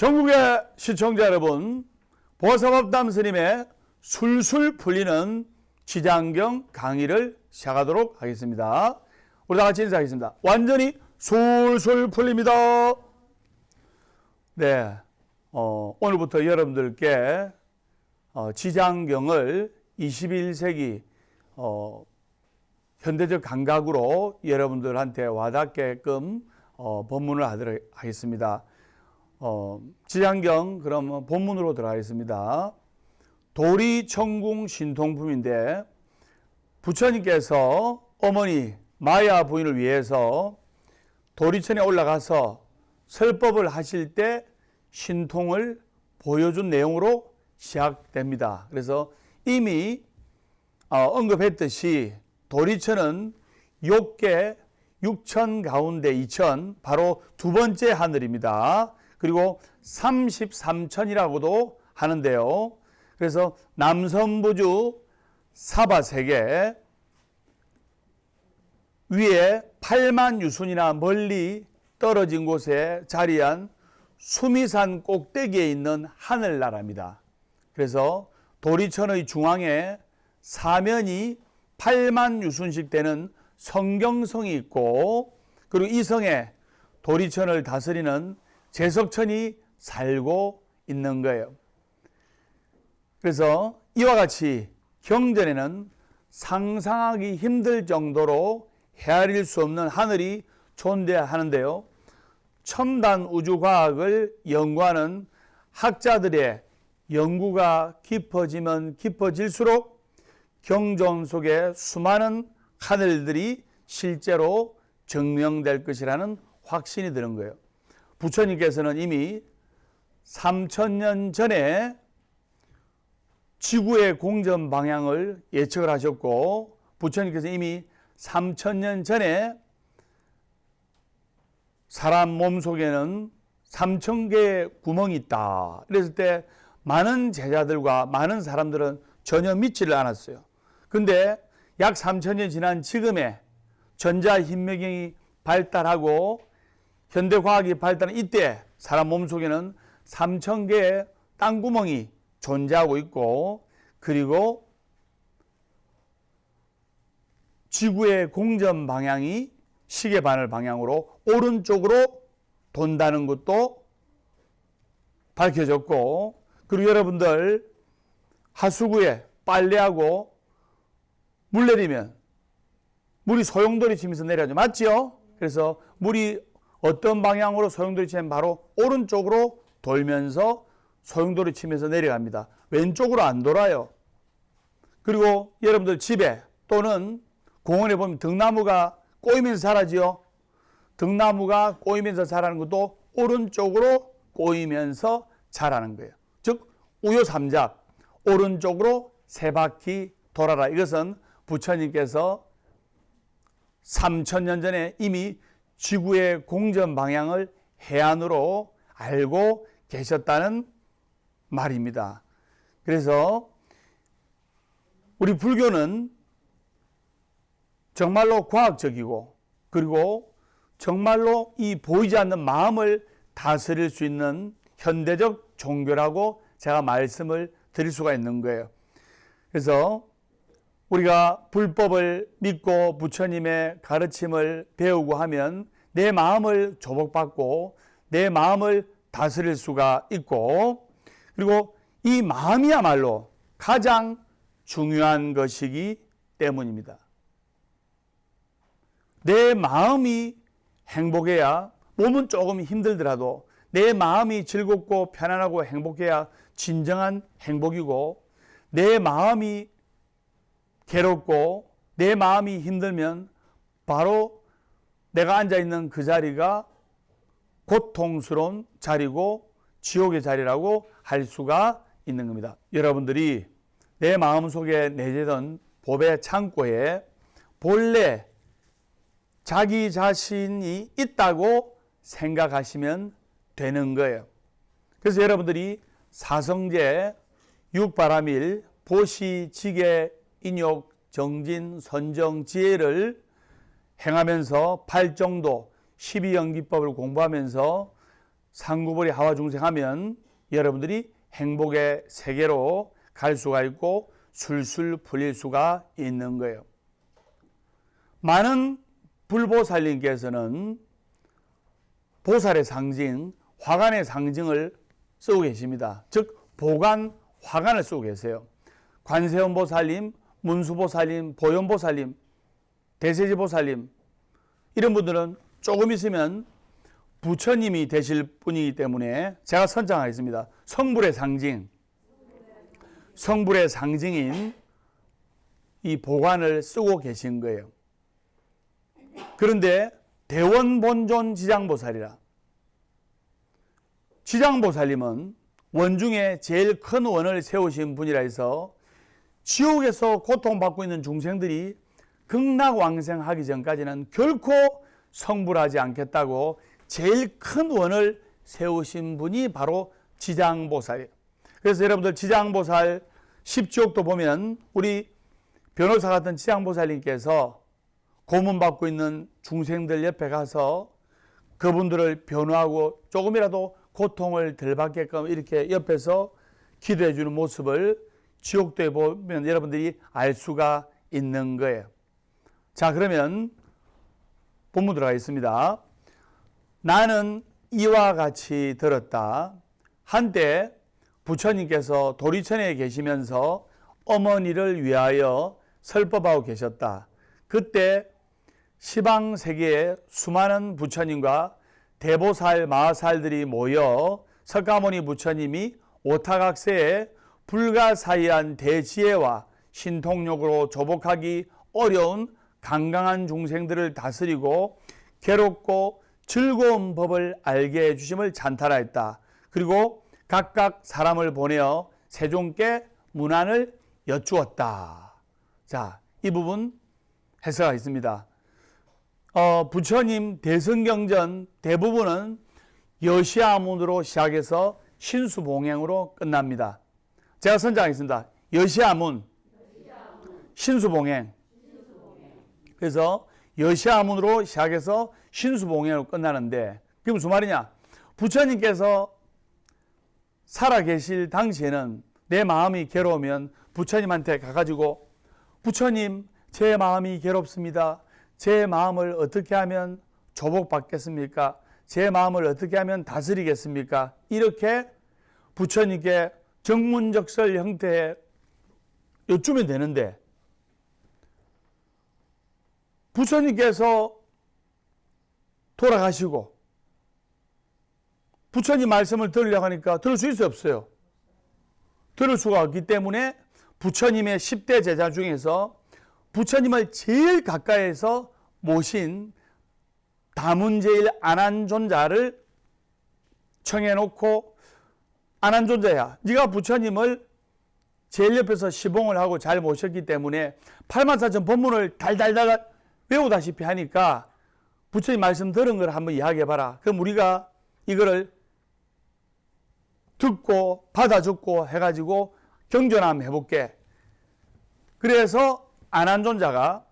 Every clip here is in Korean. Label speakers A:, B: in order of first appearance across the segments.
A: 전국의 시청자 여러분, 보사법담 스님의 술술 풀리는 지장경 강의를 시작하도록 하겠습니다. 우리 다 같이 인사하겠습니다. 완전히 술술 풀립니다. 네, 오늘부터 여러분들께 지장경을 21세기 현대적 감각으로 여러분들한테 와닿게끔 법문을 하도록 하겠습니다. 지장경 그럼 본문으로 들어가겠습니다. 도리천궁 신통품인데 부처님께서 어머니 마야 부인을 위해서 도리천에 올라가서 설법을 하실 때 신통을 보여준 내용으로 시작됩니다. 그래서 이미 언급했듯이 도리천은 욕계 6천 가운데 2천, 바로 두 번째 하늘입니다. 그리고 33천이라고도 하는데요. 그래서 남선부주 사바세계 위에 8만 유순이나 멀리 떨어진 곳에 자리한 수미산 꼭대기에 있는 하늘나라입니다. 그래서 도리천의 중앙에 사면이 8만 유순씩 되는 성경성이 있고, 그리고 이 성에 도리천을 다스리는 제석천이 살고 있는 거예요. 그래서 이와 같이 경전에는 상상하기 힘들 정도로 헤아릴 수 없는 하늘이 존재하는데요. 첨단 우주과학을 연구하는 학자들의 연구가 깊어지면 깊어질수록 경전 속에 수많은 하늘들이 실제로 증명될 것이라는 확신이 드는 거예요. 부처님께서는 이미 3000년 전에 지구의 공전 방향을 예측을 하셨고, 부처님께서 이미 3000년 전에 사람 몸 속에는 3000개의 구멍이 있다. 그랬을 때 많은 제자들과 많은 사람들은 전혀 믿지를 않았어요. 근데 약 3000년 지난 지금의 전자힌매경이 발달하고 현대과학이 발달한 이때 사람 몸속에는 3000개의 땅구멍이 존재하고 있고, 그리고 지구의 공전 방향이 시계바늘 방향으로 오른쪽으로 돈다는 것도 밝혀졌고, 그리고 여러분들 하수구에 빨래하고 물 내리면 물이 소용돌이 치면서 내려가죠. 맞죠? 그래서 물이 어떤 방향으로 소용돌이 치면 바로 오른쪽으로 돌면서 소용돌이 치면서 내려갑니다. 왼쪽으로 안 돌아요. 그리고 여러분들 집에 또는 공원에 보면 등나무가 꼬이면서 자라지요. 등나무가 꼬이면서 자라는 것도 오른쪽으로 꼬이면서 자라는 거예요. 즉 우요삼작, 오른쪽으로 세 바퀴 돌아라. 이것은 부처님께서 3000년 전에 이미 지구의 공전 방향을 해안으로 알고 계셨다는 말입니다. 그래서 우리 불교는 정말로 과학적이고, 그리고 정말로 이 보이지 않는 마음을 다스릴 수 있는 현대적 종교라고 제가 말씀을 드릴 수가 있는 거예요. 그래서 우리가 불법을 믿고 부처님의 가르침을 배우고 하면 내 마음을 조복받고 내 마음을 다스릴 수가 있고, 그리고 이 마음이야말로 가장 중요한 것이기 때문입니다. 내 마음이 행복해야, 몸은 조금 힘들더라도 내 마음이 즐겁고 편안하고 행복해야 진정한 행복이고, 내 마음이 괴롭고 내 마음이 힘들면 바로 내가 앉아있는 그 자리가 고통스러운 자리고 지옥의 자리라고 할 수가 있는 겁니다. 여러분들이 내 마음속에 내재던 법의 창고에 본래 자기 자신이 있다고 생각하시면 되는 거예요. 그래서 여러분들이 사성제, 육바라밀, 보시, 지계, 인욕, 정진, 선정, 지혜를 행하면서 8정도 12연기법을 공부하면서 상구보리 하와중생하면 여러분들이 행복의 세계로 갈 수가 있고 술술 풀릴 수가 있는 거예요. 많은 불보살님께서는 보살의 상징, 화관의 상징을 쓰고 계십니다. 즉 보관, 화관을 쓰고 계세요. 관세음보살님, 문수보살님, 보현보살님, 대세지보살님 이런 분들은 조금 있으면 부처님이 되실 분이기 때문에 제가 선정하겠습니다. 성불의 상징, 성불의 상징인 이 보관을 쓰고 계신 거예요. 그런데 대원본존 지장보살이라, 지장보살님은 원중에 제일 큰 원을 세우신 분이라 해서 지옥에서 고통받고 있는 중생들이 극락왕생하기 전까지는 결코 성불하지 않겠다고 제일 큰 원을 세우신 분이 바로 지장보살이에요. 그래서 여러분들 지장보살 10지옥도 보면 우리 변호사 같은 지장보살님께서 고문받고 있는 중생들 옆에 가서 그분들을 변호하고 조금이라도 고통을 덜 받게끔 이렇게 옆에서 기도해 주는 모습을 지옥도에 보면 여러분들이 알 수가 있는 거예요. 자, 그러면 본문 들어가겠습니다. 나는 이와 같이 들었다. 한때 부처님께서 도리천에 계시면서 어머니를 위하여 설법하고 계셨다. 그때 시방세계에 수많은 부처님과 대보살, 마하살들이 모여 석가모니 부처님이 오타각세에 불가사의한 대지혜와 신통력으로 조복하기 어려운 강강한 중생들을 다스리고 괴롭고 즐거운 법을 알게 해주심을 찬탄하였다. 그리고 각각 사람을 보내어 세종께 문안을 여쭈었다. 자, 이 부분 해석가 있습니다. 부처님 대승경전 대부분은 여시아문으로 시작해서 신수봉행으로 끝납니다. 제가 선정하겠습니다. 여시아문, 신수봉행. 그래서 여시아문으로 시작해서 신수봉행으로 끝나는데 그게 무슨 말이냐? 부처님께서 살아계실 당시에는 내 마음이 괴로우면 부처님한테 가가지고 부처님, 제 마음이 괴롭습니다. 제 마음을 어떻게 하면 조복받겠습니까? 제 마음을 어떻게 하면 다스리겠습니까? 이렇게 부처님께 정문적설 형태에 여쭈면 되는데 부처님께서 돌아가시고 부처님 말씀을 들으려고 하니까 들을 수 있어요, 없어요? 들을 수가 없기 때문에 부처님의 10대 제자 중에서 부처님을 제일 가까이에서 모신 다문제일 아난존자를 청해놓고 아난존자야, 네가 부처님을 제일 옆에서 시봉을 하고 잘 모셨기 때문에 84,000 법문을 달달달 외우다시피 하니까 부처님 말씀 들은 걸 한번 이야기해봐라. 그럼 우리가 이거를 듣고 받아 적고 해가지고 경전 한번 해볼게. 그래서 아난존자가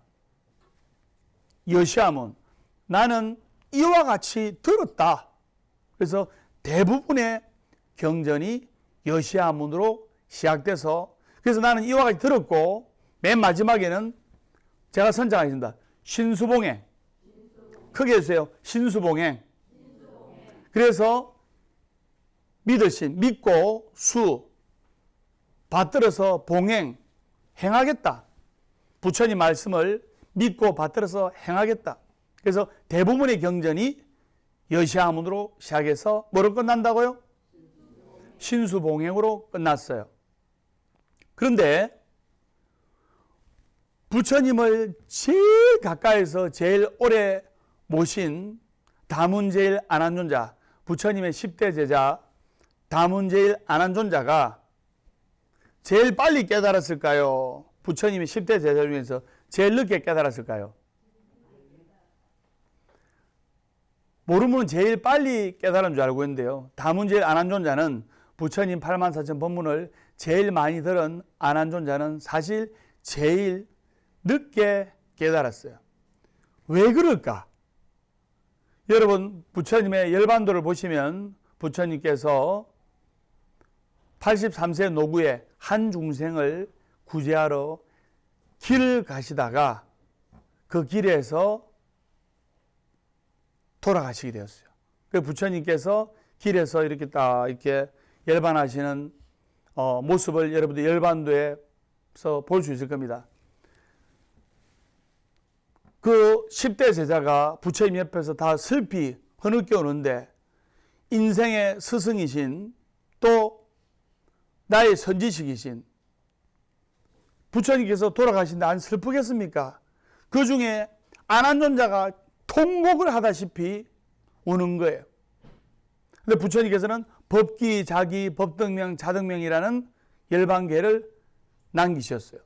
A: 여시아문, 나는 이와 같이 들었다. 그래서 대부분의 경전이 여시아문으로 시작돼서 그래서 나는 이와 같이 들었고 맨 마지막에는 제가 선정하겠습니다. 신수봉행. 크게 해주세요. 신수봉행. 그래서 믿으신, 믿고 수, 받들어서 봉행, 행하겠다. 부처님 말씀을 믿고 받들어서 행하겠다. 그래서 대부분의 경전이 여시아문으로 시작해서 뭐로 끝난다고요? 신수봉행으로 끝났어요. 그런데 부처님을 제일 가까이서 제일 오래 모신 다문제일 아난존자, 부처님의 10대 제자 다문제일 아난존자가 제일 빨리 깨달았을까요? 부처님의 10대 제자 중에서 제일 늦게 깨달았을까요? 모르는 분은 제일 빨리 깨달은 줄 알고 있는데요. 다문제일 아난존자는 부처님 84,000 법문을 제일 많이 들은 아난존자는 사실 제일 늦게 깨달았어요. 왜 그럴까? 여러분 부처님의 열반도를 보시면 부처님께서 83세 노구의 한 중생을 구제하러 길을 가시다가 그 길에서 돌아가시게 되었어요. 그 부처님께서 길에서 이렇게 딱 이렇게 열반하시는 모습을 여러분들 열반도에서 볼 수 있을 겁니다. 그 10대 제자가 부처님 옆에서 다 슬피 흐느껴 오는데 인생의 스승이신 또 나의 선지식이신 부처님께서 돌아가신데 안 슬프겠습니까? 그 중에 안한존자가 통곡을 하다시피 우는 거예요. 근데 부처님께서는 법기, 자기, 법등명, 자등명이라는 열반계를 남기셨어요.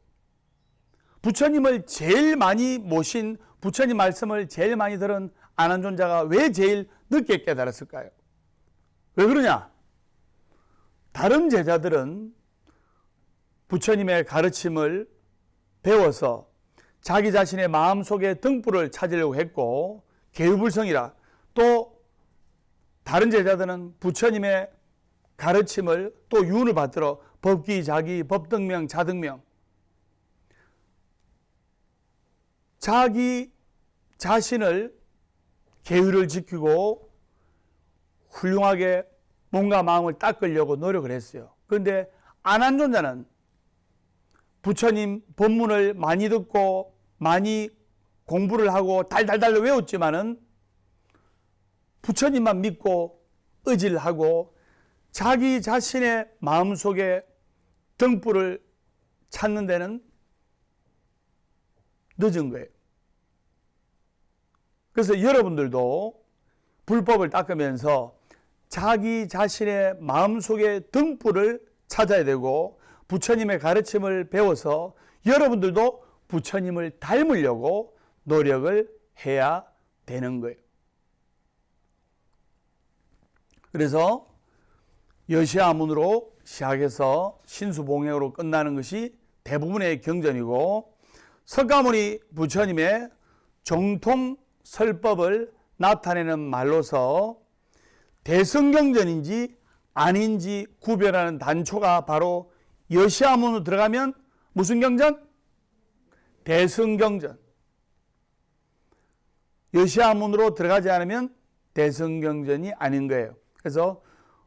A: 부처님을 제일 많이 모신, 부처님 말씀을 제일 많이 들은 안한존자가 왜 제일 늦게 깨달았을까요? 왜 그러냐? 다른 제자들은 부처님의 가르침을 배워서 자기 자신의 마음속에 등불을 찾으려고 했고 계유불성이라, 또 다른 제자들은 부처님의 가르침을 또 유언을 받들어 법기, 자기, 법등명, 자등명, 자기 자신을 계율을 지키고 훌륭하게 몸과 마음을 닦으려고 노력을 했어요. 그런데 안한존자는 부처님 법문을 많이 듣고 많이 공부를 하고 달달달 외웠지만은 부처님만 믿고 의지를 하고 자기 자신의 마음속에 등불을 찾는 데는 늦은 거예요. 그래서 여러분들도 불법을 닦으면서 자기 자신의 마음속에 등불을 찾아야 되고 부처님의 가르침을 배워서 여러분들도 부처님을 닮으려고 노력을 해야 되는 거예요. 그래서 여시아문으로 시작해서 신수봉행으로 끝나는 것이 대부분의 경전이고, 석가모니 부처님의 정통 설법을 나타내는 말로서 대승경전인지 아닌지 구별하는 단초가 바로 여시아문으로 들어가면 무슨 경전? 대승경전. 여시아문으로 들어가지 않으면 대승경전이 아닌 거예요. 그래서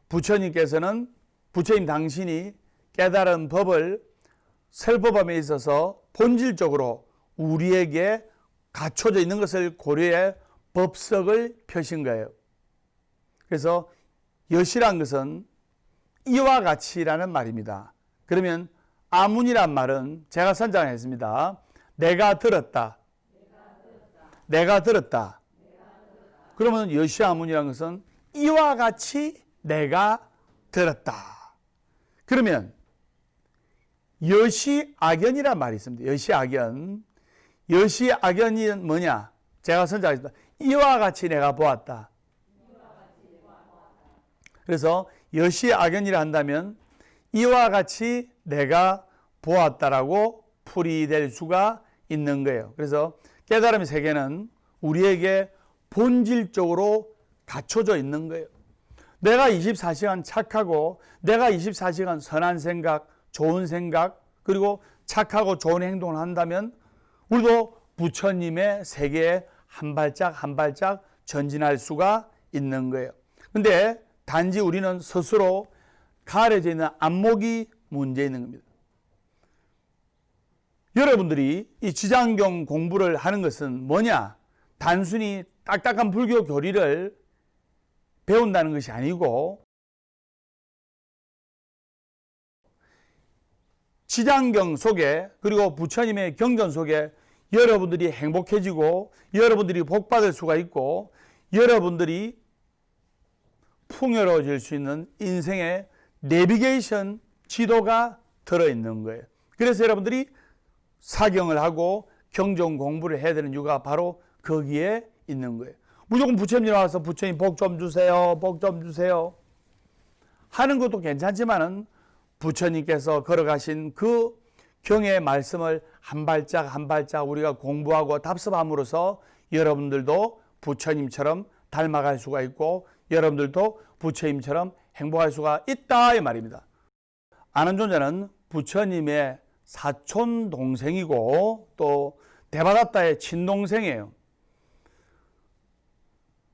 A: 부처님께서는 부처님 당신이 깨달은 법을 설법함에 있어서 본질적으로 우리에게 갖춰져 있는 것을 고려해 법석을 펴신 거예요. 그래서 여시란 것은 이와 같이라는 말입니다. 그러면 아문이란 말은 제가 선장했습니다. 내가 들었다. 내가 들었다. 그러면 여시아문이란 것은 이와 같이 내가 들었다. 그러면 여시악연이란 말이 있습니다. 여시악연. 여시악연이 뭐냐? 제가 선장했습니다. 이와 같이 내가 보았다. 그래서 여시악연이라 한다면 이와 같이 내가 보았다라고 풀이될 수가 있는 거예요. 그래서 깨달음의 세계는 우리에게 본질적으로 갖춰져 있는 거예요. 내가 24시간 착하고 내가 24시간 선한 생각, 좋은 생각, 그리고 착하고 좋은 행동을 한다면 우리도 부처님의 세계에 한 발짝 한 발짝 전진할 수가 있는 거예요. 근데 단지 우리는 스스로 가려져 있는 안목이 문제 있는 겁니다. 여러분들이 이 지장경 공부를 하는 것은 뭐냐? 단순히 딱딱한 불교 교리를 배운다는 것이 아니고 지장경 속에 그리고 부처님의 경전 속에 여러분들이 행복해지고 여러분들이 복받을 수가 있고 여러분들이 풍요로워질 수 있는 인생의 내비게이션 지도가 들어있는 거예요. 그래서 여러분들이 사경을 하고 경전 공부를 해야 되는 이유가 바로 거기에 있는 거예요. 무조건 부처님 와서 부처님 복 좀 주세요, 복 좀 주세요 하는 것도 괜찮지만은 부처님께서 걸어가신 그 경의 말씀을 한 발짝 한 발짝 우리가 공부하고 답습함으로써 여러분들도 부처님처럼 닮아갈 수가 있고 여러분들도 부처님처럼 행복할 수가 있다 이 말입니다. 아는 존재는 부처님의 사촌 동생이고 또 대바다타의 친동생이에요.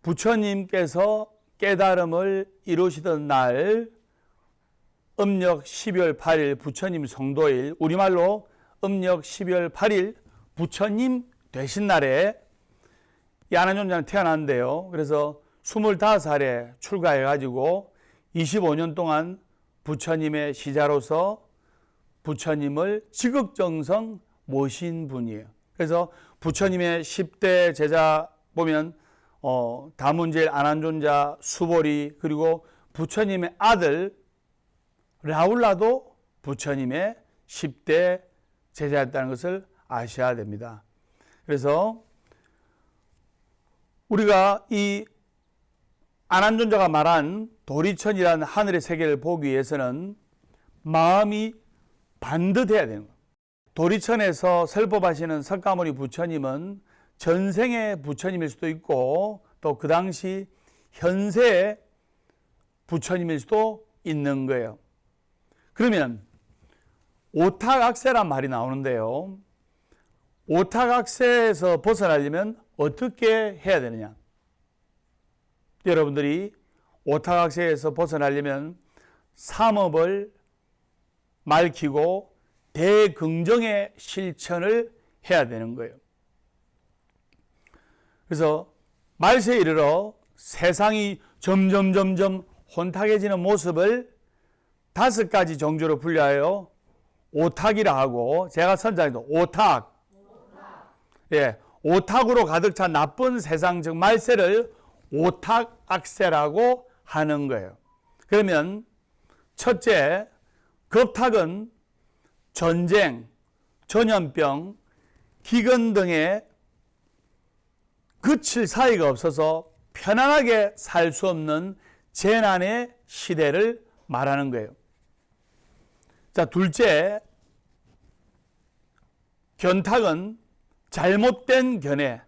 A: 부처님께서 깨달음을 이루시던 날 음력 12월 8일 부처님 성도일, 우리말로 음력 12월 8일 부처님 되신 날에 이 아는 존재는 태어났는데요. 그래서 25살에 출가해가지고 25년 동안 부처님의 시자로서 부처님을 지극정성 모신 분이에요. 그래서 부처님의 10대 제자 보면 다문제일, 아난존자, 수보리, 그리고 부처님의 아들 라울라도 부처님의 10대 제자였다는 것을 아셔야 됩니다. 그래서 우리가 이 아난존자가 말한 도리천이라는 하늘의 세계를 보기 위해서는 마음이 반듯해야 되는 거예요. 도리천에서 설법하시는 석가모니 부처님은 전생의 부처님일 수도 있고 또 그 당시 현세의 부처님일 수도 있는 거예요. 그러면 오탁악세란 말이 나오는데요. 오탁악세에서 벗어나려면 어떻게 해야 되느냐? 여러분들이 오탁악세에서 벗어나려면 삼업을 밝히고 대긍정의 실천을 해야 되는 거예요. 그래서 말세에 이르러 세상이 점점 혼탁해지는 모습을 5가지 정조로 분류하여 오탁이라 하고, 제가 선장해도 오탁. 예, 오탁으로 가득 찬 나쁜 세상, 즉 말세를 오탁악세라고 하는 거예요. 그러면 첫째, 겁탁은 전쟁, 전염병, 기근 등의 그칠 사이가 없어서 편안하게 살 수 없는 재난의 시대를 말하는 거예요. 자, 둘째, 견탁은 잘못된 견해,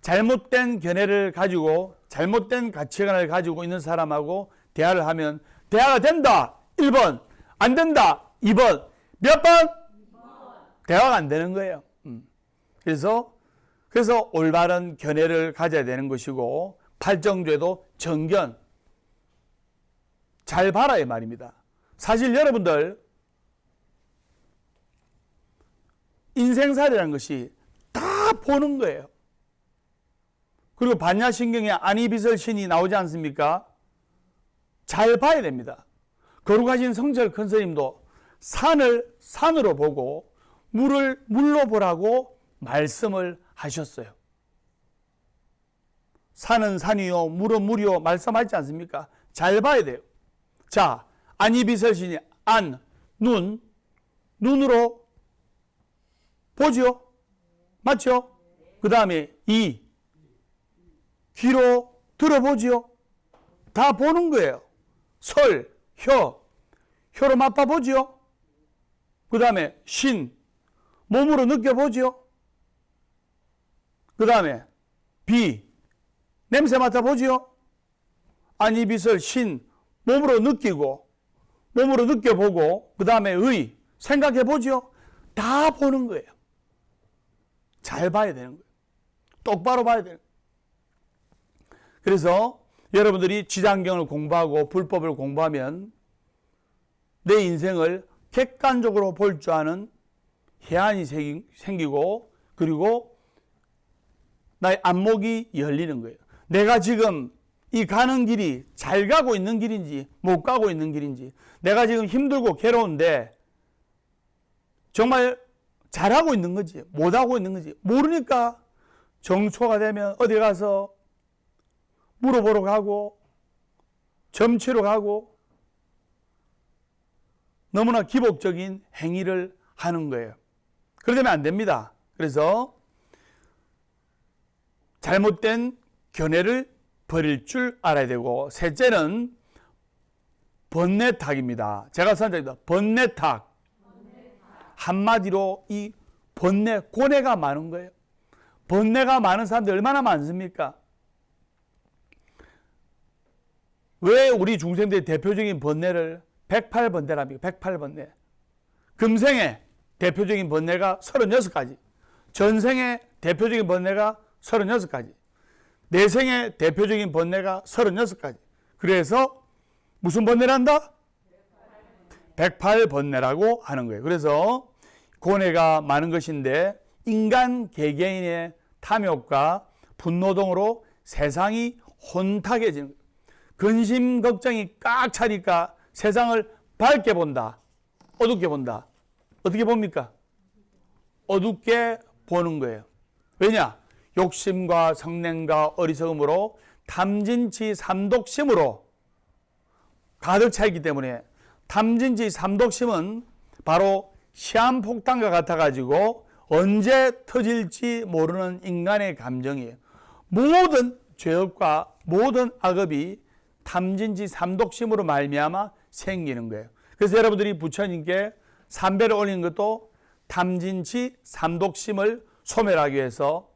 A: 잘못된 견해를 가지고 잘못된 가치관을 가지고 있는 사람하고 대화를 하면 대화가 된다 1번, 안 된다 2번, 몇 번? 2번. 대화가 안 되는 거예요. 그래서 올바른 견해를 가져야 되는 것이고, 팔정죄도 정견 잘 봐라 이 말입니다. 사실 여러분들 인생살이라는 것이 다 보는 거예요. 그리고 반야신경에 안이비설신이 나오지 않습니까? 잘 봐야 됩니다. 거룩하신 성철 큰 스님도 산을 산으로 보고 물을 물로 보라고 말씀을 하셨어요. 산은 산이요 물은 물이요 말씀하지 않습니까? 잘 봐야 돼요. 자, 안이비설신이 안, 눈으로 보죠? 맞죠? 그 다음에 이, 귀로 들어보지요? 다 보는 거예요. 설, 혀로 맛봐보지요? 그 다음에 신, 몸으로 느껴보지요? 그 다음에 비, 냄새 맡아보지요? 안이비설, 신, 몸으로 느끼고, 몸으로 느껴보고, 그 다음에 의, 생각해보지요? 다 보는 거예요. 잘 봐야 되는 거예요. 똑바로 봐야 되는 거예요. 그래서 여러분들이 지장경을 공부하고 불법을 공부하면 내 인생을 객관적으로 볼 줄 아는 해안이 생기고, 그리고 나의 안목이 열리는 거예요. 내가 지금 이 가는 길이 잘 가고 있는 길인지 못 가고 있는 길인지, 내가 지금 힘들고 괴로운데 정말 잘하고 있는 건지 못하고 있는 건지 모르니까 정초가 되면 어디 가서 물어보러 가고 점치러 가고 너무나 기복적인 행위를 하는 거예요. 그러면 안 됩니다. 그래서 잘못된 견해를 버릴 줄 알아야 되고, 셋째는 번뇌탁입니다. 제가 선정합니다. 번뇌탁. 한마디로 이 번뇌, 고뇌가 많은 거예요. 번뇌가 많은 사람들 얼마나 많습니까? 왜 우리 중생들의 대표적인 번뇌를 108번뇌랍니까? 108번뇌. 금생의 대표적인 번뇌가 36가지. 전생의 대표적인 번뇌가 36가지. 내생의 대표적인 번뇌가 36가지. 그래서 무슨 번뇌란다? 108번뇌라고 하는 거예요. 그래서 고뇌가 많은 것인데 인간 개개인의 탐욕과 분노 등으로 세상이 혼탁해지는 거예요. 근심 걱정이 꽉 차니까 세상을 밝게 본다. 어둡게 본다. 어떻게 봅니까? 어둡게 보는 거예요. 왜냐? 욕심과 성냄과 어리석음으로 탐진치 삼독심으로 가득 차 있기 때문에 탐진치 삼독심은 바로 시한폭탄과 같아가지고 언제 터질지 모르는 인간의 감정이에요. 모든 죄업과 모든 악업이 탐진치 삼독심으로 말미암아 생기는 거예요. 그래서 여러분들이 부처님께 삼배를 올리는 것도 탐진치 삼독심을 소멸하기 위해서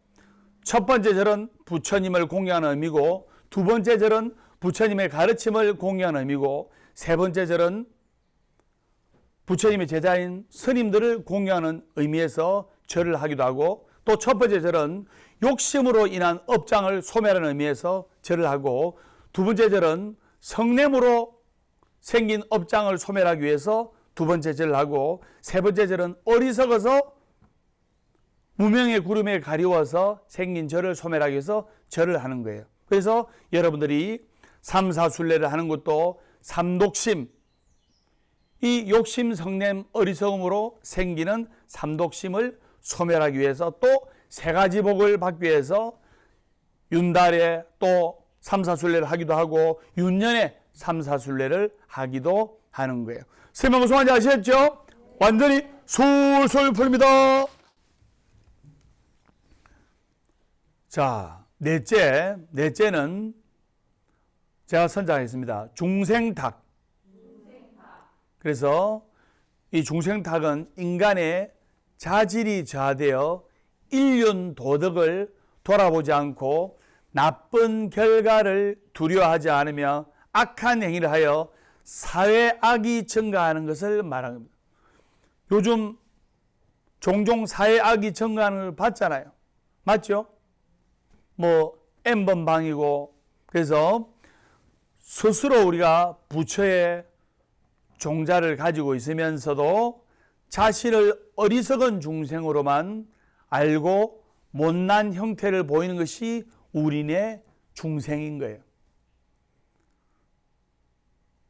A: 첫 번째 절은 부처님을 공경하는 의미고 두 번째 절은 부처님의 가르침을 공경하는 의미고 세 번째 절은 부처님의 제자인 스님들을 공경하는 의미에서 절을 하기도 하고 또 첫 번째 절은 욕심으로 인한 업장을 소멸하는 의미에서 절을 하고 두 번째 절은 성냄으로 생긴 업장을 소멸하기 위해서 두 번째 절을 하고 세 번째 절은 어리석어서 무명의 구름에 가리워서 생긴 절을 소멸하기 위해서 절을 하는 거예요. 그래서 여러분들이 삼사순례를 하는 것도 삼독심, 이 욕심, 성냄, 어리석음으로 생기는 삼독심을 소멸하기 위해서 또 세 가지 복을 받기 위해서 윤달에 또 삼사순례를 하기도 하고 윤년에 삼사순례를 하기도 하는 거예요. 설명 무슨 말인지 아시겠죠? 완전히 술술 풀립니다. 자, 넷째는 제가 선정하겠습니다. 중생탁. 그래서 이 중생탁은 인간의 자질이 저하되어 인륜 도덕을 돌아보지 않고 나쁜 결과를 두려워하지 않으며 악한 행위를 하여 사회악이 증가하는 것을 말하는 겁니다. 요즘 종종 사회악이 증가하는 걸 봤잖아요. 맞죠? 뭐 N번방이고 그래서 스스로 우리가 부처의 종자를 가지고 있으면서도 자신을 어리석은 중생으로만 알고 못난 형태를 보이는 것이 우리네 중생인 거예요.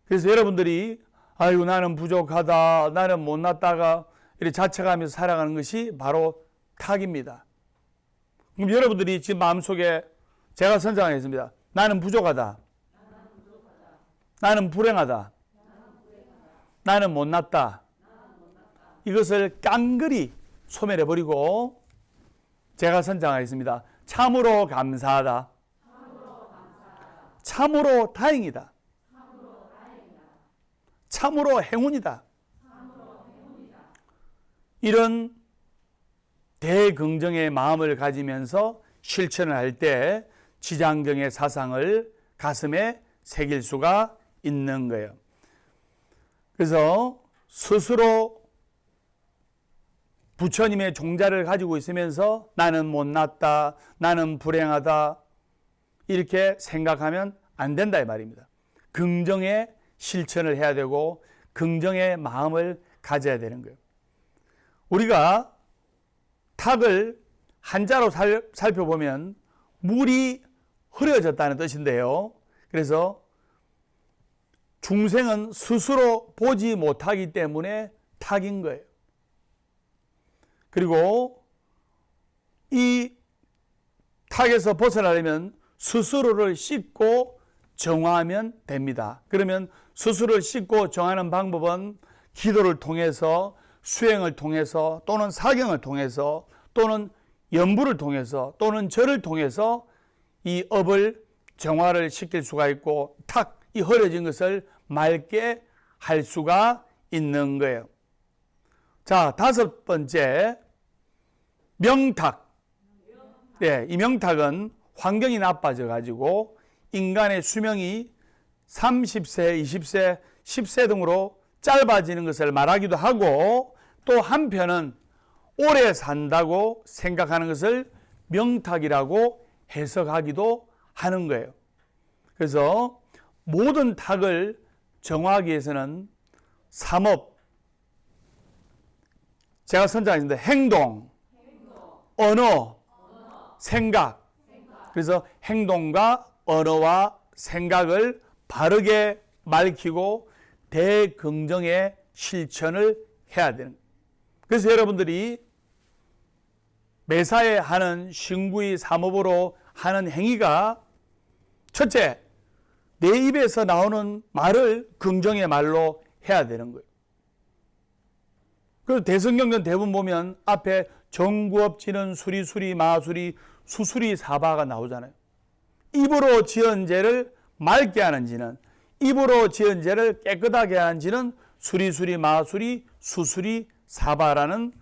A: 그래서 여러분들이 아이고 나는 부족하다, 나는 못났다가 이렇게 자책하면서 살아가는 것이 바로 탁입니다. 그럼 여러분들이 지금 마음속에 제가 선정하겠습니다. 나는 부족하다. 나는 불행하다. 나는 못났다. 이것을 깡그리 소멸해버리고 제가 선정하겠습니다. 참으로 감사하다. 참으로 다행이다. 참으로 행운이다. 이런 대긍정의 마음을 가지면서 실천을 할 때 지장경의 사상을 가슴에 새길 수가 있는 거예요. 그래서 스스로 부처님의 종자를 가지고 있으면서 나는 못났다, 나는 불행하다 이렇게 생각하면 안 된다 이 말입니다. 긍정의 실천을 해야 되고 긍정의 마음을 가져야 되는 거예요. 우리가 탁을 한자로 살펴보면 물이 흐려졌다는 뜻인데요. 그래서 중생은 스스로 보지 못하기 때문에 탁인 거예요. 그리고 이 탁에서 벗어나려면 스스로를 씻고 정화하면 됩니다. 그러면 스스로를 씻고 정하는 방법은 기도를 통해서 수행을 통해서 또는 사경을 통해서 또는 연부를 통해서 또는 절을 통해서 이 업을 정화를 시킬 수가 있고 탁, 이 흐려진 것을 맑게 할 수가 있는 거예요. 자, 다섯 번째 명탁. 네, 이 명탁은 환경이 나빠져 가지고 인간의 수명이 30세, 20세, 10세 등으로 짧아지는 것을 말하기도 하고, 또 한편은 오래 산다고 생각하는 것을 명탁이라고 해석하기도 하는 거예요. 그래서 모든 탁을 정하기 위해서는 삼업, 제가 선정했습니다. 행동, 언어, 생각. 그래서 행동과 언어와 생각을 바르게 밝히고 대긍정의 실천을 해야 되는 거예요. 그래서 여러분들이 매사에 하는 신구의 삼업으로 하는 행위가, 첫째, 내 입에서 나오는 말을 긍정의 말로 해야 되는 거예요. 그래서 대성경전 대부분 보면 앞에 정구업지는 수리수리 마수리 수수리 사바가 나오잖아요. 입으로 지은 죄를 맑게 하는 지는, 입으로 지은 죄를 깨끗하게 하는 지는 수리수리 마수리 수수리 사바라는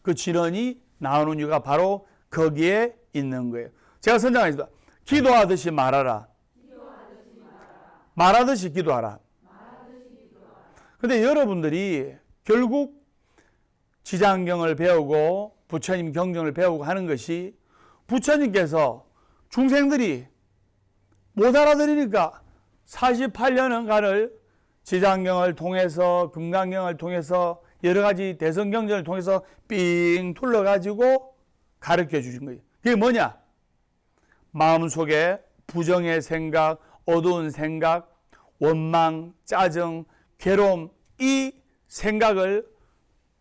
A: 그 진언이 나오는 이유가 바로 거기에 있는 거예요. 제가 선정하겠습니다. 기도하듯이 말하라. 말하듯이 기도하라. 그런데 여러분들이 결국 지장경을 배우고 부처님 경전을 배우고 하는 것이, 부처님께서 중생들이 못 알아들으니까 48년간을 지장경을 통해서, 금강경을 통해서, 여러 가지 대성경전을 통해서 삥 둘러가지고 가르쳐 주신 거예요. 그게 뭐냐? 마음속에 부정의 생각, 어두운 생각, 원망, 짜증, 괴로움, 이 생각을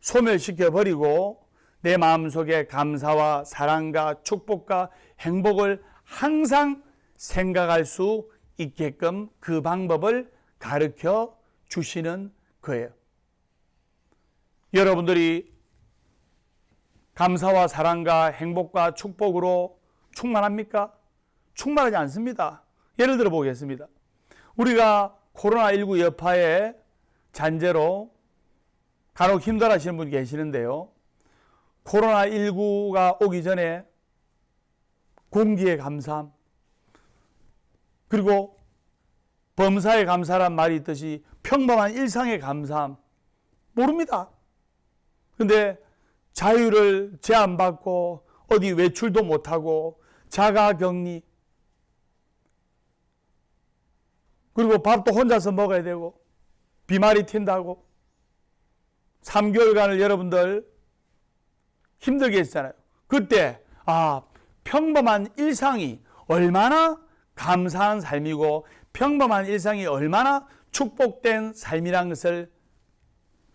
A: 소멸시켜버리고 내 마음속에 감사와 사랑과 축복과 행복을 항상 생각할 수 있게끔 그 방법을 가르쳐 주시는 거예요. 여러분들이 감사와 사랑과 행복과 축복으로 충만합니까? 충만하지 않습니다. 예를 들어 보겠습니다. 우리가 코로나19 여파에 잔재로 간혹 힘들어 하시는 분이 계시는데요. 코로나19가 오기 전에 공기의 감사함, 그리고 범사에 감사란 말이 있듯이 평범한 일상의 감사함, 모릅니다. 근데 자유를 제한받고 어디 외출도 못하고 자가격리, 그리고 밥도 혼자서 먹어야 되고 비말이 튄다고 3개월간을 여러분들 힘들게 했잖아요. 그때 평범한 일상이 얼마나 감사한 삶이고 평범한 일상이 얼마나 축복된 삶이란 것을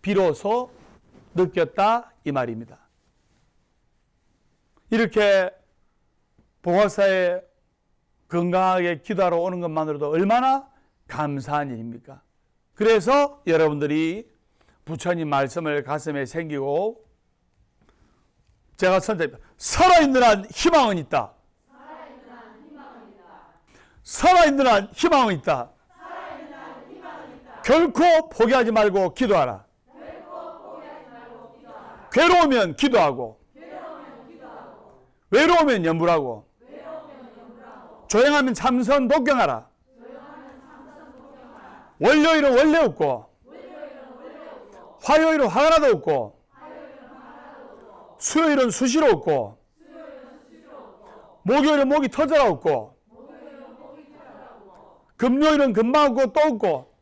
A: 비로소 느꼈다, 이 말입니다. 이렇게 봉화사에 건강하게 기도하러 오는 것만으로도 얼마나 감사한 일입니까? 그래서 여러분들이 부처님 말씀을 가슴에 새기고, 제가 선택합니다. 살아있는 한 희망은 있다. 살아있는 한 희망은 있다. 결코 포기하지 말고 기도하라. 괴로우면 기도하고, 외로우면 염불하고, 조용하면 참선 독경하라. 월요일은 원래 없고, 화요일은 화가 나도 없고, 수요일은 수시로 없고, 목요일은 목이 터져라 없고, 금요일은 금방 없고 또 없고,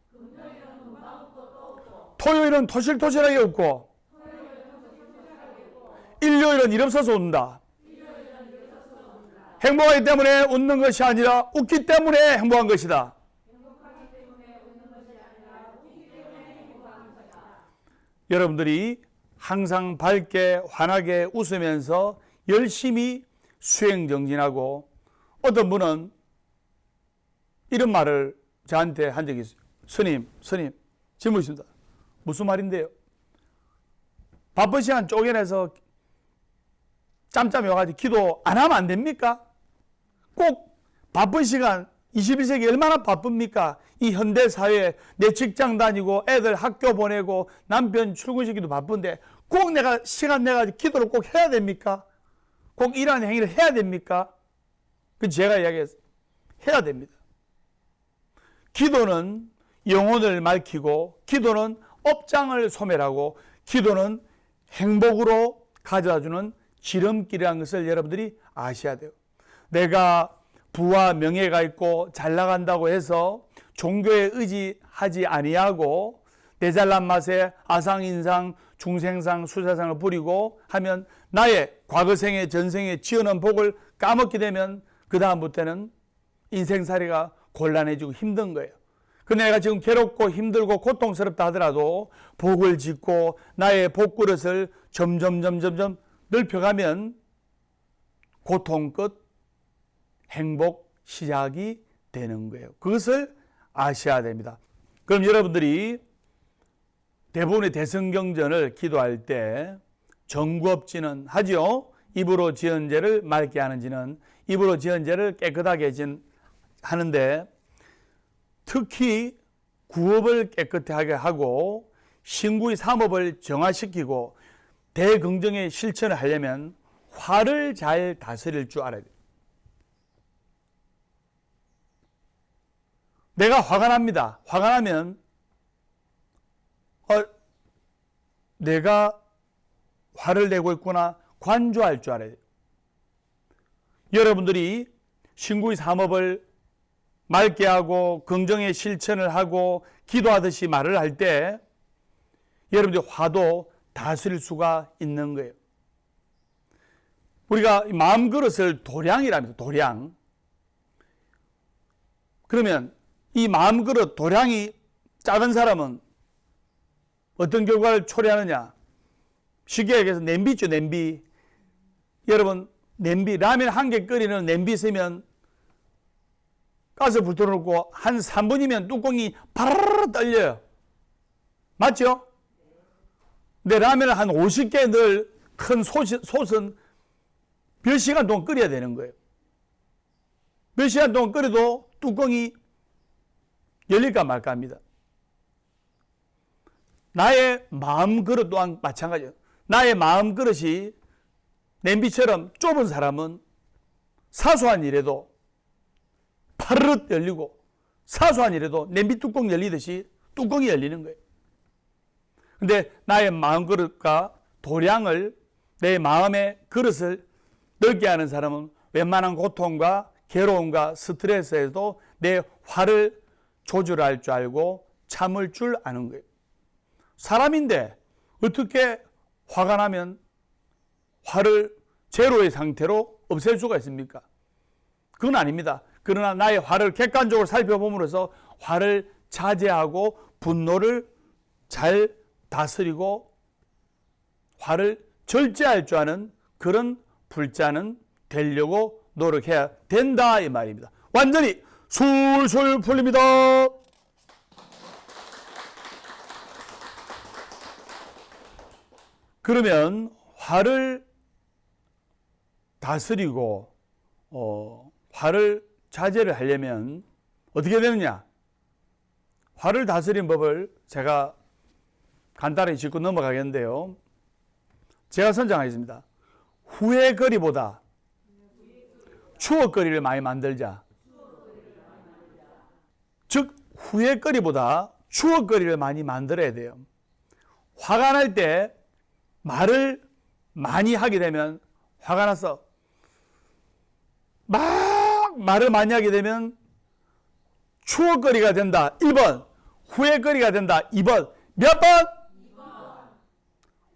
A: 토요일은 토실토실하게 없고, 일요일은 일 없어서 웃는다. 행복하기 때문에 웃는 것이 아니라 웃기 때문에 행복한 것이다. 여러분들이 항상 밝게 환하게 웃으면서 열심히 수행정진하고, 어떤 분은 이런 말을 저한테 한 적이 있어요. 스님 질문 있습니다. 무슨 말인데요? 바쁜 시간 쪼개내서 짬짬이 와가지고 기도 안 하면 안 됩니까? 꼭 바쁜 시간, 21세기 얼마나 바쁩니까? 이 현대사회에 내 직장 다니고 애들 학교 보내고 남편 출근시키기도 바쁜데 꼭 내가 시간 내가지고 기도를 꼭 해야 됩니까? 꼭 이러한 행위를 해야 됩니까? 그 제가 이야기했어요. 해야 됩니다. 기도는 영혼을 맑히고, 기도는 업장을 소멸하고, 기도는 행복으로 가져다주는 지름길이라는 것을 여러분들이 아셔야 돼요. 내가 부와 명예가 있고 잘 나간다고 해서 종교에 의지하지 아니하고 내 잘난 맛에 아상인상, 중생상, 수사상을 부리고 하면 나의 과거생의 전생의 지어놓은 복을 까먹게 되면 그 다음부터는 인생살이가 곤란해지고 힘든 거예요. 근데 내가 지금 괴롭고 힘들고 고통스럽다 하더라도 복을 짓고 나의 복그릇을 점점 넓혀가면 고통 끝 행복 시작이 되는 거예요. 그것을 아셔야 됩니다. 그럼 여러분들이 대부분의 대성경전을 기도할 때 정구업지는 하죠. 입으로 지은 죄를 맑게 하는지는, 입으로 지은 죄를 깨끗하게 하는데, 특히 구업을 깨끗하게 하고 신구의 삼업을 정화시키고 대긍정의 실천을 하려면 화를 잘 다스릴 줄 알아야 돼요. 내가 화가 납니다. 화가 나면 내가 화를 내고 있구나 관조할 줄 알아야 돼요. 여러분들이 신구의 삼업을 맑게 하고 긍정의 실천을 하고 기도하듯이 말을 할 때 여러분들이 화도 다스릴 수가 있는 거예요. 우리가 마음 그릇을 도량이랍니다. 도량. 그러면 이 마음 그릇 도량이 작은 사람은 어떤 결과를 초래하느냐? 쉽게 얘기해서 냄비 있죠, 냄비. 여러분, 냄비, 라면 한 개 끓이는 냄비 있으면 가스 불 틀어놓고 한 3분이면 뚜껑이 바르르 떨려요. 맞죠? 근데 라면을 한 50개 넣을 큰 솥은 몇 시간 동안 끓여야 되는 거예요. 몇 시간 동안 끓여도 뚜껑이 열릴까 말까 합니다. 나의 마음 그릇 또한 마찬가지예요. 나의 마음 그릇이 냄비처럼 좁은 사람은 사소한 일에도 파르르 열리고, 사소한 일에도 냄비 뚜껑 열리듯이 뚜껑이 열리는 거예요. 근데 나의 마음 그릇과 도량을, 내 마음의 그릇을 넓게 하는 사람은 웬만한 고통과 괴로움과 스트레스에도 내 화를 조절할 줄 알고 참을 줄 아는 거예요. 사람인데 어떻게 화가 나면 화를 제로의 상태로 없앨 수가 있습니까? 그건 아닙니다. 그러나 나의 화를 객관적으로 살펴봄으로써 화를 자제하고 분노를 잘 다스리고 화를 절제할 줄 아는 그런 불자는 되려고 노력해야 된다 이 말입니다. 완전히 술술 풀립니다. 그러면 화를 다스리고 화를 자제를 하려면 어떻게 되느냐? 화를 다스리는 법을 제가 간단히 짚고 넘어가겠는데요. 제가 선정하겠습니다. 후회거리보다 추억거리를 많이 만들자. 즉 후회거리보다 추억거리를 많이 만들어야 돼요. 화가 날 때 말을 많이 하게 되면, 화가 나서 막 말을 많이 하게 되면 추억거리가 된다. 1번. 후회거리가 된다. 2번. 몇 번? 2번.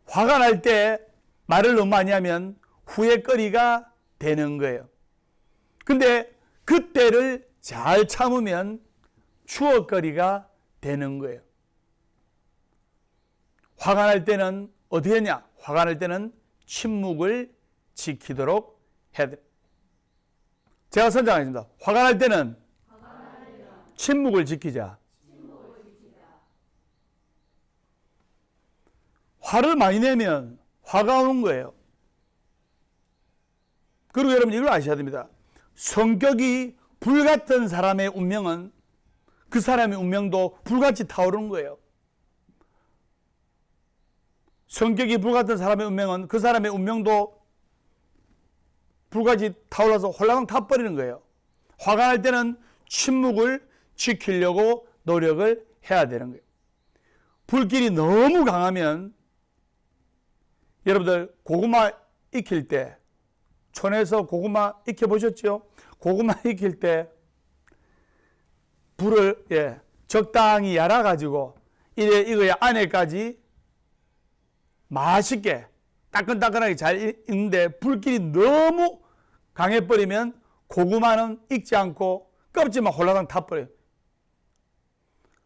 A: 화가 날 때 말을 너무 많이 하면 후회거리가 되는 거예요. 근데 그때를 잘 참으면 추억거리가 되는 거예요. 화가 날 때는 어떻게 했냐? 화가 날 때는 침묵을 지키도록 해야 돼요. 제가 선정하겠습니다. 화가 날 때는 침묵을 지키자. 화를 많이 내면 화가 오는 거예요. 그리고 여러분 이걸 아셔야 됩니다. 성격이 불같은 사람의 운명은 그 사람의 운명도 불같이 타오르는 거예요. 성격이 불같은 사람의 운명은 그 사람의 운명도 불같이 타올라서 홀라당 타버리는 거예요. 화가 날 때는 침묵을 지키려고 노력을 해야 되는 거예요. 불길이 너무 강하면 여러분들 고구마 익힐 때 촌에서 고구마 익혀 보셨죠? 고구마 익힐 때 불을 적당히 열어 가지고 이래 이거야 안에까지 맛있게 따끈따끈하게 잘 익는데 불길이 너무 강해버리면 고구마는 익지 않고 껍질만 홀라당 타버려요.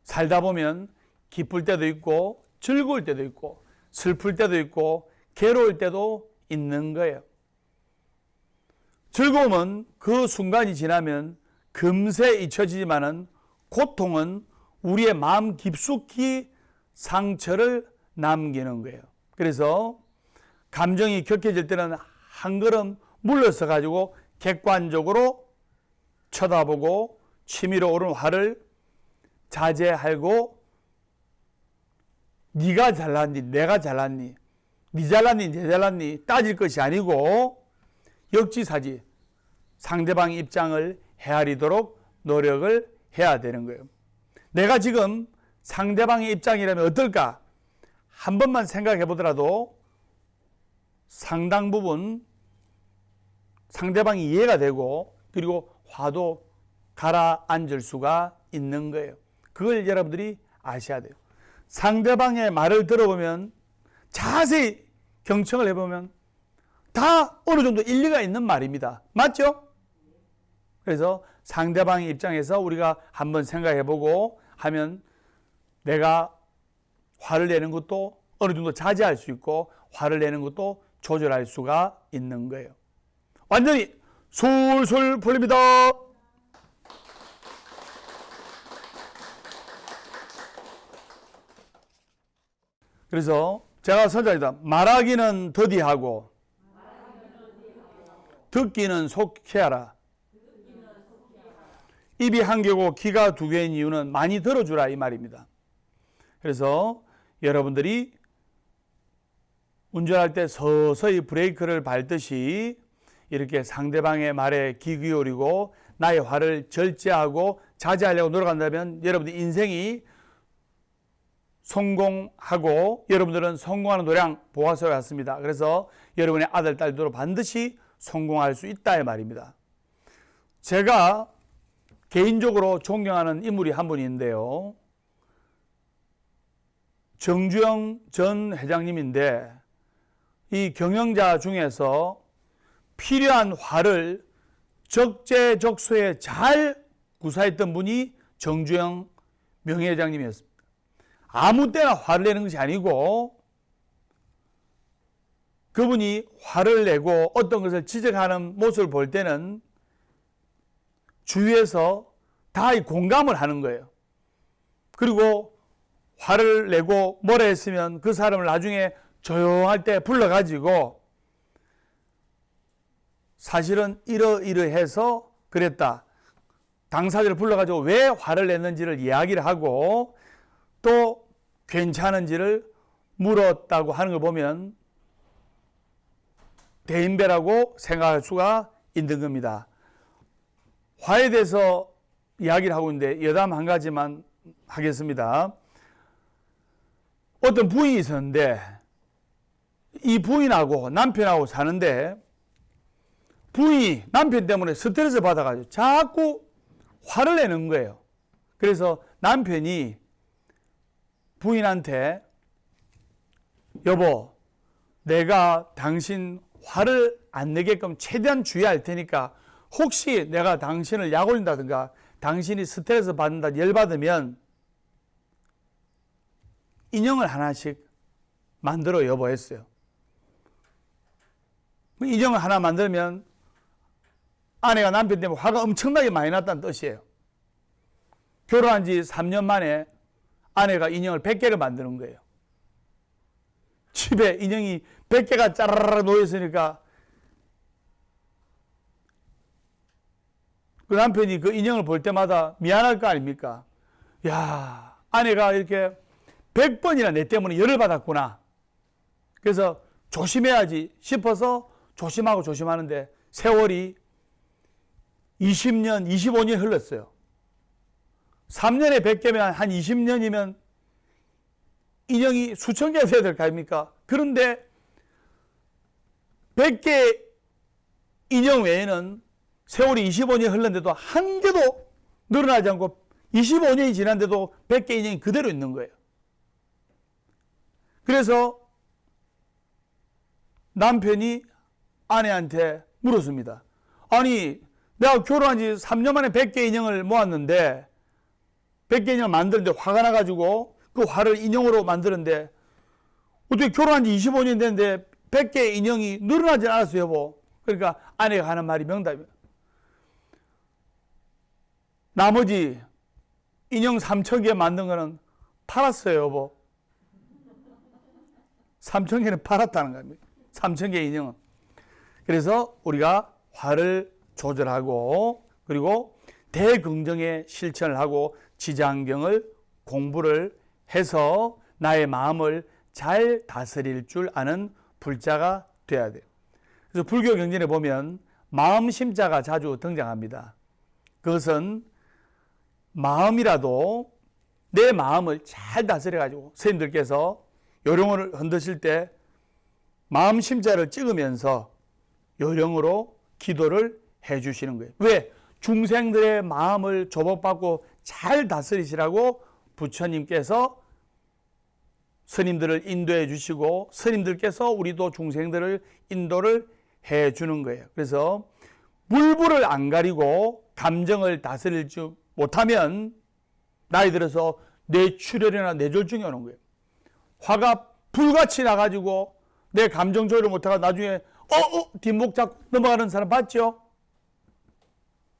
A: 살다 보면 기쁠 때도 있고 즐거울 때도 있고 슬플 때도 있고 괴로울 때도 있는 거예요. 즐거움은 그 순간이 지나면 금세 잊혀지지만은 고통은 우리의 마음 깊숙이 상처를 남기는 거예요. 그래서 감정이 격해질 때는 한 걸음 물러서 가지고 객관적으로 쳐다보고 치밀어 오른 화를 자제하고 네가 잘났니 내가 잘났니 네 잘났니 내 잘났니 따질 것이 아니고 역지사지 상대방의 입장을 헤아리도록 노력을 해야 되는 거예요. 내가 지금 상대방의 입장이라면 어떨까? 한 번만 생각해 보더라도 상당 부분 상대방이 이해가 되고 그리고 화도 가라앉을 수가 있는 거예요. 그걸 여러분들이 아셔야 돼요. 상대방의 말을 들어보면 자세히 경청을 해보면 다 어느 정도 일리가 있는 말입니다. 맞죠? 그래서 상대방의 입장에서 우리가 한번 생각해보고 하면 내가 화를 내는 것도 어느 정도 자제할 수 있고 화를 내는 것도 조절할 수가 있는 거예요. 완전히 솔솔 풀립니다. 그래서 제가 선자입니다. 말하기는 더디하고 듣기는 속히 하라. 입이 한 개고 귀가 두 개인 이유는 많이 들어주라 이 말입니다. 그래서 여러분들이 운전할 때 서서히 브레이크를 밟듯이 이렇게 상대방의 말에 귀 기울이고 나의 화를 절제하고 자제하려고 노력한다면 여러분들 인생이 성공하고 여러분들은 성공하는 도량 보아서와 같습니다. 그래서 여러분의 아들, 딸들도 반드시 성공할 수 있다 이 말입니다. 제가 개인적으로 존경하는 인물이 한 분이 있는데요. 정주영 전 회장님인데 이 경영자 중에서 필요한 화를 적재적소에 잘 구사했던 분이 정주영 명예회장님이었습니다. 아무 때나 화를 내는 것이 아니고 그분이 화를 내고 어떤 것을 지적하는 모습을 볼 때는 주위에서 다 공감을 하는 거예요. 그리고 화를 내고 뭐라 했으면 그 사람을 나중에 조용할 때 불러가지고 사실은 이러이러해서 그랬다. 당사자를 불러가지고 왜 화를 냈는지를 이야기를 하고 또 괜찮은지를 물었다고 하는 걸 보면 대인배라고 생각할 수가 있는 겁니다. 화에 대해서 이야기를 하고 있는데 여담 한 가지만 하겠습니다. 어떤 부인이 있었는데 이 부인하고 남편하고 사는데 부인이 남편 때문에 스트레스 받아가지고 자꾸 화를 내는 거예요. 그래서 남편이 부인한테 여보, 내가 당신 화를 안 내게끔 최대한 주의할 테니까 혹시 내가 당신을 약 올린다든가 당신이 스트레스 받는다 열받으면 인형을 하나씩 만들어 여보 했어요. 인형을 하나 만들면 아내가 남편 때문에 화가 엄청나게 많이 났다는 뜻이에요. 결혼한 지 3년 만에 아내가 인형을 100개를 만드는 거예요. 집에 인형이 100개가 짜라락 놓여있으니까 그 남편이 그 인형을 볼 때마다 미안할 거 아닙니까? 야, 아내가 이렇게 100번이나 내 때문에 열을 받았구나. 그래서 조심해야지 싶어서 조심하고 조심하는데 세월이 20년, 25년 흘렀어요. 3년에 100개면 한 20년이면 인형이 수천 개가 돼야 될 거 아닙니까? 그런데 100개 인형 외에는 세월이 25년 흘렀는데도 한 개도 늘어나지 않고 25년이 지났는데도 100개 인형이 그대로 있는 거예요. 그래서 남편이 아내한테 물었습니다. 아니, 내가 결혼한 지 3년 만에 100개 인형을 모았는데 100개 인형을 만드는데 화가 나가지고 그 화를 인형으로 만드는데 어떻게 결혼한 지 25년 됐는데 100개 인형이 늘어나지 않았어요, 여보. 그러니까 아내가 하는 말이 명답이에요. 나머지 인형 3,000개 만든 거는 팔았어요, 여보. 3,000개는 팔았다는 겁니다. 3,000개 인형은. 그래서 우리가 화를 조절하고 그리고 대긍정의 실천을 하고 지장경을 공부를 해서 나의 마음을 잘 다스릴 줄 아는 불자가 돼야 돼요. 그래서 불교 경전에 보면 마음심자가 자주 등장합니다. 그것은 마음이라도 내 마음을 잘 다스려가지고 스님들께서 요령을 흔드실 때 마음심자를 찍으면서 요령으로 기도를 해주시는 거예요. 왜? 중생들의 마음을 조복받고 잘 다스리시라고 부처님께서 스님들을 인도해 주시고 스님들께서 우리도 중생들을 인도를 해 주는 거예요. 그래서 물불을 안 가리고 감정을 다스릴 줄 못하면 나이 들어서 뇌출혈이나 뇌졸중이 오는 거예요. 화가 불같이 나가지고 내 감정 조절을 못하고 나중에 뒷목 잡고 넘어가는 사람 봤죠?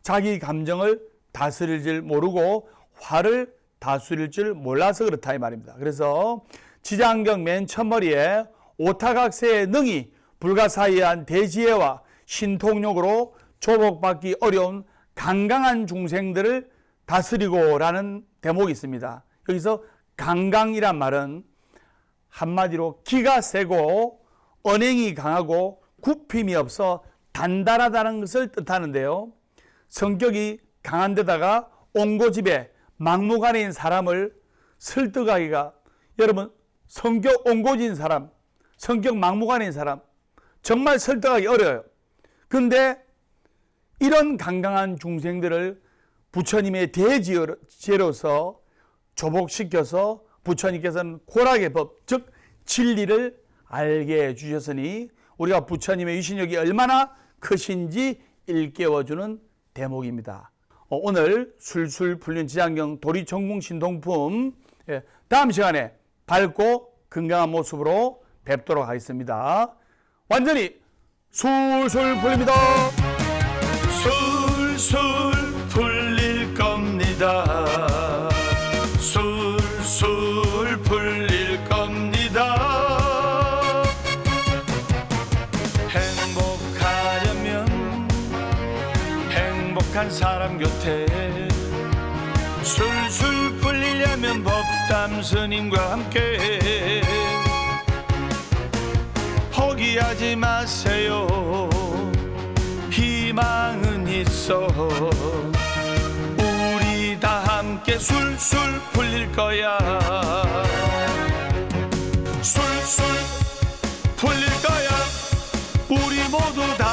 A: 자기 감정을 다스릴 줄 모르고 화를 다스릴 줄 몰라서 그렇다 이 말입니다. 그래서 지장경 맨 첫머리에 오타각세의 능이 불가사의한 대지혜와 신통력으로 조복받기 어려운 강강한 중생들을 다스리고라는 대목이 있습니다. 여기서 강강이란 말은 한마디로 기가 세고 언행이 강하고 굽힘이 없어 단단하다는 것을 뜻하는데요. 성격이 강한 데다가 옹고집에 막무가내인 사람을 설득하기가, 여러분 성격 옹고진 사람, 성격 막무가내인 사람 정말 설득하기 어려워요. 그런데 이런 강강한 중생들을 부처님의 대지혜로서 조복시켜서 부처님께서는 고락의 법, 즉 진리를 알게 해주셨으니 우리가 부처님의 위신력이 얼마나 크신지 일깨워주는 대목입니다. 오늘 술술 풀린 지장경 도리천궁 신동품, 다음 시간에 밝고 건강한 모습으로 뵙도록 하겠습니다. 완전히 술술 풀립니다.
B: 술술 풀릴 겁니다. 술술 풀릴 겁니다. 행복하려면 행복한 사람 곁에, 술술 풀리려면 법담 스님과 함께 포기하지 마세요. 희망은 있어. 우리 다 함께 술술 풀릴 거야. 술술 풀릴 거야. 우리 모두 다